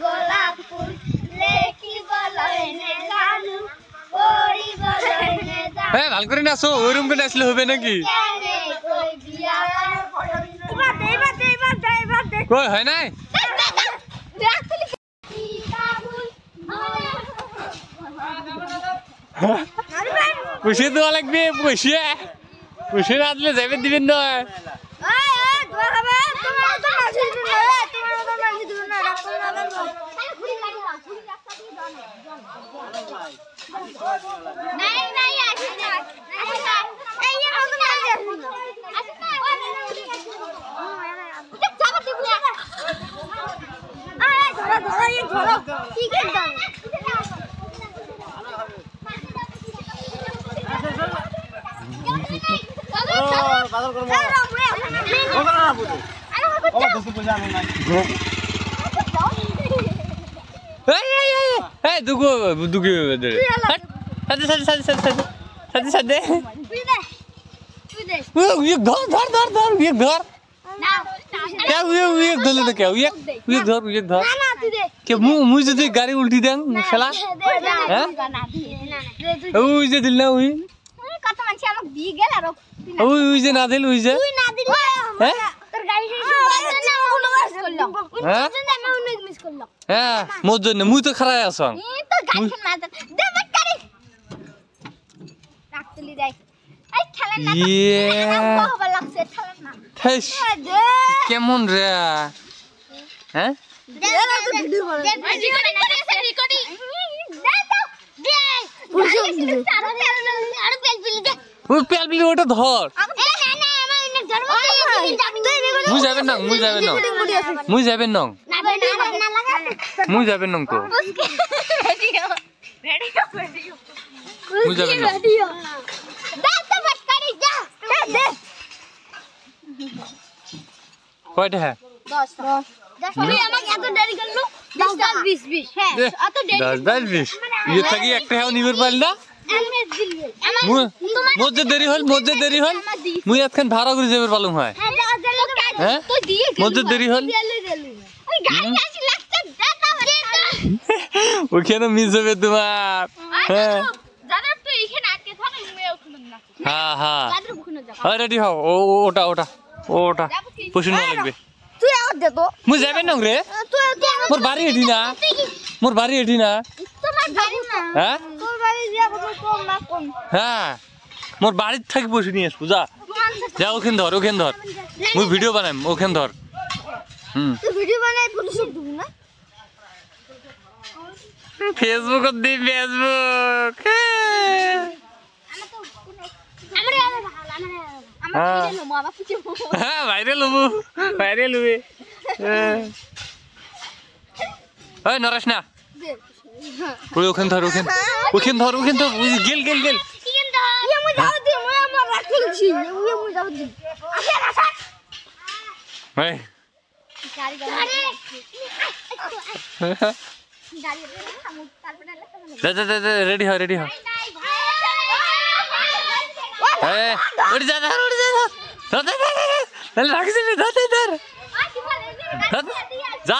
গোলাপ ফুল লেখি বলনে জানু পড়ি বলনে জানু হ্যাঁ ভাল করে নাচো ওইরকম করে নাচলে হবে নাকি কই হয় নাই পয়সা দেওয়া লাগবে পয়সা না দিলে যাবে দিবেন না গাড়ি উল্টি দেন খেলা ওই যে দিল না ওই ওই যে না দিল ওই যে হ্যাঁ মোর জন্য মুই তো খারাপ আছো কেমন রে হ্যাঁ ওটা ধর মুই যাবেন না মুই যাবেন না মুই যাবেন না মুই যাবেন না তো মুই যাবেন না কয়টা হ্যাঁ 10-20 ইয়ে থাকি একটা হ্যাঁ নিবার পাইল না মধ্যে দেরি হল মুই এতক্ষণ ভাড়া করে যাবার পালুম হয় হ্যাঁ মধ্যে দেরি হল ওখানে মিস হবে তোমার হ্যাঁ হ্যাঁ হ্যাঁ রেডি হও ওটা পছন্দ লাগবে মুই যাবেন না রে মোর বাড়ি এটি না হ্যাঁ হ্যাঁ মোর বাড়ির থাকি বসে নিয়ে আসবো যা ওখানে ধর মুই ভিডিও বানাই ওখানে ধর ফেসবুক হ্যাঁ বাইরে লুবে নরেশ না ওখানে ধর গেল রেডি হ যা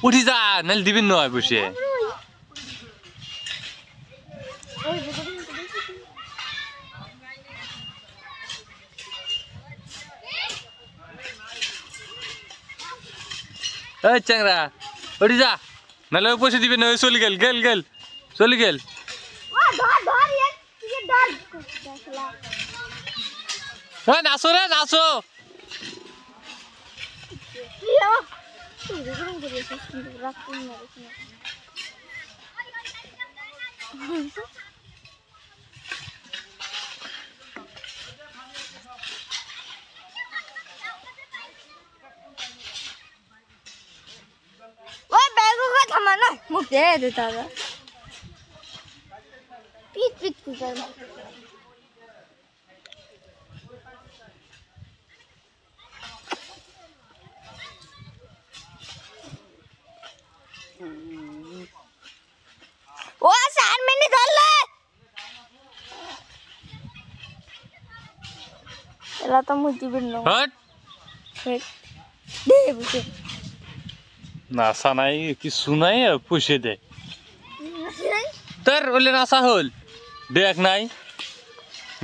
উঠি যা নাহলে দিবেন নয় বসে চ্যাংরা উঠি যা নাহলে পয়সা দিবেন না চলে গেল নাচো রে নাচো मुख दे देता था पीट कर ओ सर मैंने कर ले चला तो मुझे भी नो हट দে বসে নাসা নাই কিছু নাই পুষে দে তোর ওলে নাসা হল দেখ নাই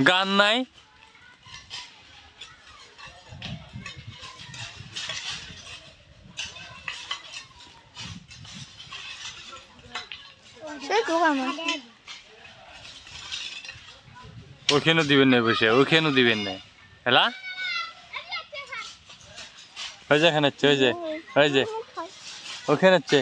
গান নাই সে কোক আমার ওখানে দিবেন না বসে ওখানে দিবেন না হেলা ওই যে এখানে হচ্ছে ওই যে ওখানে হচ্ছে